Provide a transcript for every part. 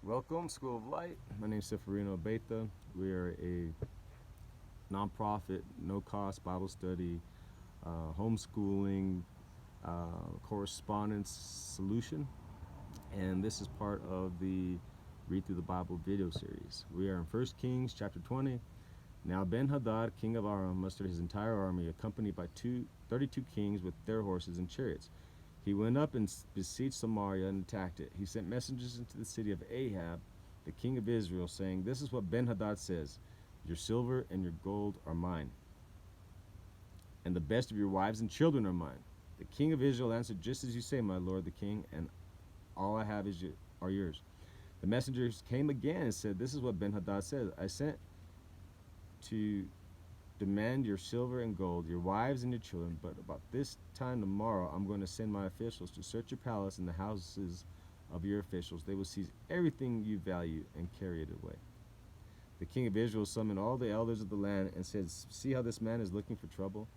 Welcome, School of Light. My name is Seferino Beta. We are a nonprofit, no-cost Bible study, homeschooling, correspondence solution, and this is part of the Read Through the Bible video series. We are in 1 Kings chapter 20. Now Ben-Hadad, king of Aram, mustered his entire army, accompanied by 32 kings with their horses and chariots. He went up and besieged Samaria and attacked it. He sent messengers into the city of Ahab, the king of Israel, saying, "This is what Ben-Hadad says, your silver and your gold are mine, and the best of your wives and children are mine." The king of Israel answered, "Just as you say, my lord the king, and all I have are yours." The messengers came again and said, "This is what Ben-Hadad says, I sent to demand your silver and gold, your wives and your children, but about this time tomorrow I'm going to send my officials to search your palace and the houses of your officials. They will seize everything you value and carry it away." The king of Israel summoned all the elders of the land and said, "See how this man is looking for trouble?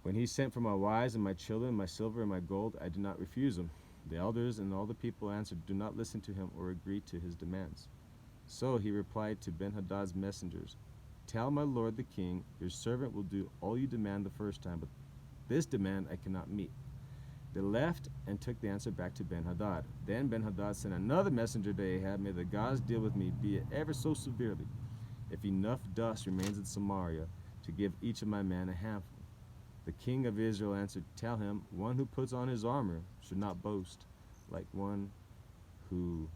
When he sent for my wives and my children, my silver and my gold, I did not refuse him." The elders and all the people answered, "Do not listen to him or agree to his demands." So he replied to Ben-Hadad's messengers, "Tell my lord the king, your servant will do all you demand the first time, but this demand I cannot meet." They left and took the answer back to Ben-Hadad. Then Ben-Hadad sent another messenger to Ahab, "May the gods deal with me, be it ever so severely, if enough dust remains in Samaria to give each of my men a handful." The king of Israel answered, "Tell him, one who puts on his armor should not boast like one who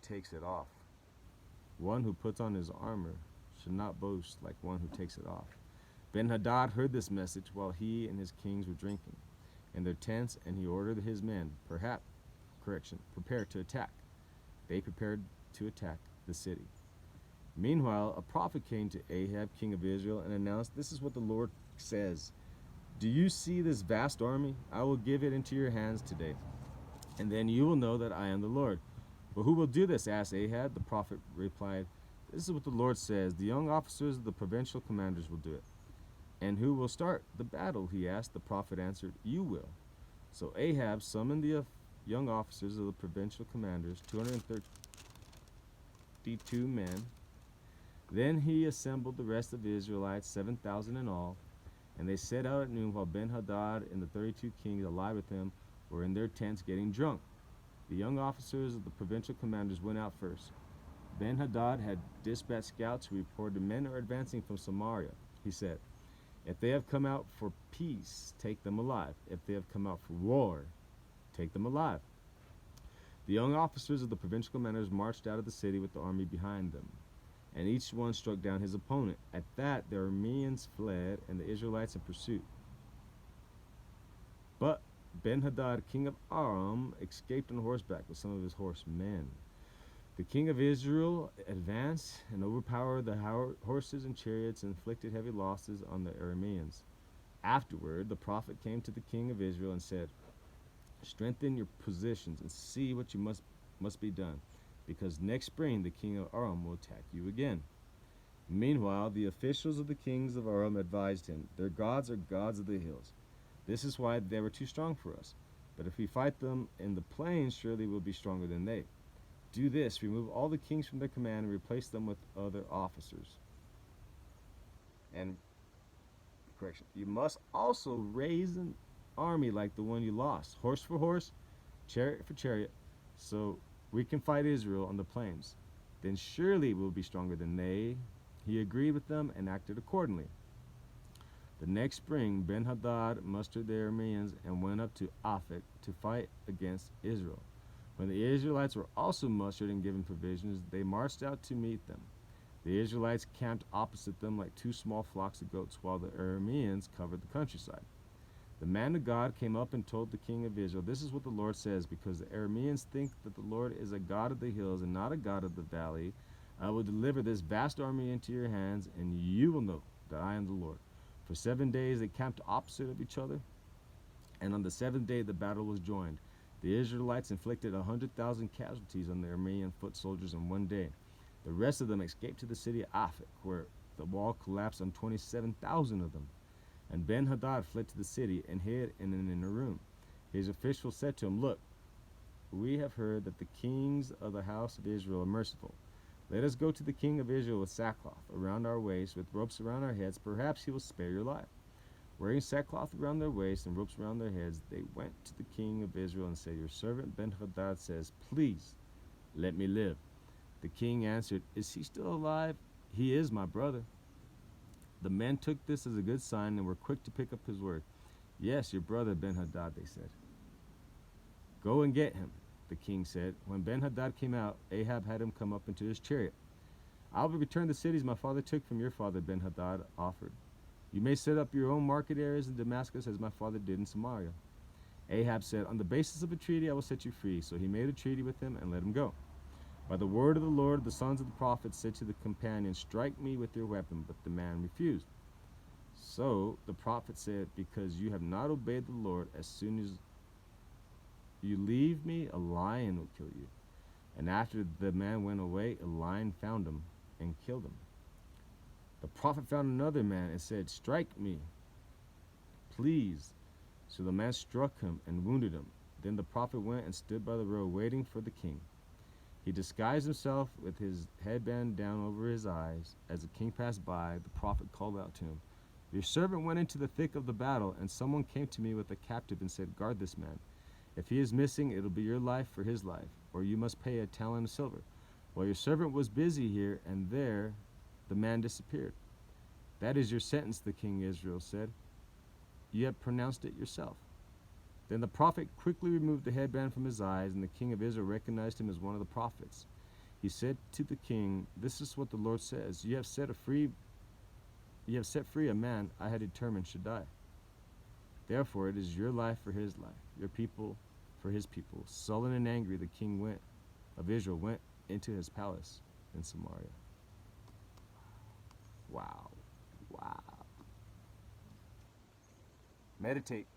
takes it off. One who puts on his armor should not boast like one who takes it off." Ben-Hadad heard this message while he and his kings were drinking in their tents, and he ordered his men, prepare to attack. They prepared to attack the city. Meanwhile, a prophet came to Ahab, king of Israel, and announced, "This is what the Lord says. Do you see this vast army? I will give it into your hands today, and then you will know that I am the Lord." "But who will do this?" asked Ahab. The prophet replied, "This is what the Lord says. The young officers of the provincial commanders will do it." "And who will start the battle?" he asked. The prophet answered, "You will." So Ahab summoned the young officers of the provincial commanders, 232 men. Then he assembled the rest of the Israelites, 7,000 in all, and they set out at noon while Ben-Hadad and the 32 kings allied with him were in their tents getting drunk. The young officers of the provincial commanders went out first. Ben-Hadad had dispatched scouts who reported men are advancing from Samaria. He said, "If they have come out for peace, take them alive. If they have come out for war, take them alive." The young officers of the provincial commanders marched out of the city with the army behind them, and each one struck down his opponent. At that, the Arameans fled, and the Israelites in pursuit. But Ben-Hadad, king of Aram, escaped on horseback with some of his horsemen. The king of Israel advanced and overpowered the horses and chariots and inflicted heavy losses on the Arameans. Afterward, the prophet came to the king of Israel and said, "Strengthen your positions and see what you must be done, because next spring the king of Aram will attack you again." Meanwhile, the officials of the kings of Aram advised him, "Their gods are gods of the hills. This is why they were too strong for us. But if we fight them in the plains, surely we'll be stronger than they. Do this, remove all the kings from their command and replace them with other officers. And, you must also raise an army like the one you lost, horse for horse, chariot for chariot, so we can fight Israel on the plains. Then surely we'll be stronger than they." He agreed with them and acted accordingly. The next spring, Ben-Hadad mustered the Arameans and went up to Aphek to fight against Israel. When the Israelites were also mustered and given provisions, they marched out to meet them. The Israelites camped opposite them like two small flocks of goats, while the Arameans covered the countryside. The man of God came up and told the king of Israel, "This is what the Lord says, because the Arameans think that the Lord is a God of the hills and not a God of the valley. I will deliver this vast army into your hands, and you will know that I am the Lord." For 7 days they camped opposite of each other, and on the 7th day the battle was joined. The Israelites inflicted 100,000 casualties on the Aramean foot soldiers in one day. The rest of them escaped to the city of Aphek, where the wall collapsed on 27,000 of them. And Ben-Hadad fled to the city and hid in an inner room. His officials said to him, "Look, we have heard that the kings of the house of Israel are merciful. Let us go to the king of Israel with sackcloth around our waists, with ropes around our heads. Perhaps he will spare your life." Wearing sackcloth around their waists and ropes around their heads, they went to the king of Israel and said, "Your servant Ben-Hadad says, 'Please, let me live.'" The king answered, "Is he still alive?" "He is, my brother." The men took this as a good sign and were quick to pick up his word. "Yes, your brother Ben-Hadad," they said. "Go and get him," the king said. When Ben-Hadad came out, Ahab had him come up into his chariot. "I will return the cities my father took from your father," Ben-Hadad offered. "You may set up your own market areas in Damascus as my father did in Samaria." Ahab said, "On the basis of a treaty I will set you free." So he made a treaty with him and let him go. By the word of the Lord, the sons of the prophets said to the companion, "Strike me with your weapon," but the man refused. So the prophet said, "Because you have not obeyed the Lord, as soon as you leave me, a lion will kill you." And after the man went away, a lion found him and killed him. The prophet found another man and said, "Strike me, please." So the man struck him and wounded him. Then the prophet went and stood by the road waiting for the king. He disguised himself with his headband down over his eyes. As the king passed by, the prophet called out to him, "Your servant went into the thick of the battle, and someone came to me with a captive and said, 'Guard this man. If he is missing, it'll be your life for his life, or you must pay a talent of silver.' Well, your servant was busy here and there, the man disappeared." "That is your sentence," the king of Israel said. "You have pronounced it yourself." Then the prophet quickly removed the headband from his eyes, and the king of Israel recognized him as one of the prophets. He said to the king, "This is what the Lord says. You have set free a man I had determined should die. Therefore it is your life for his life, your people for his people." Sullen and angry, the king of Israel went into his palace in Samaria. Wow. Wow. Meditate.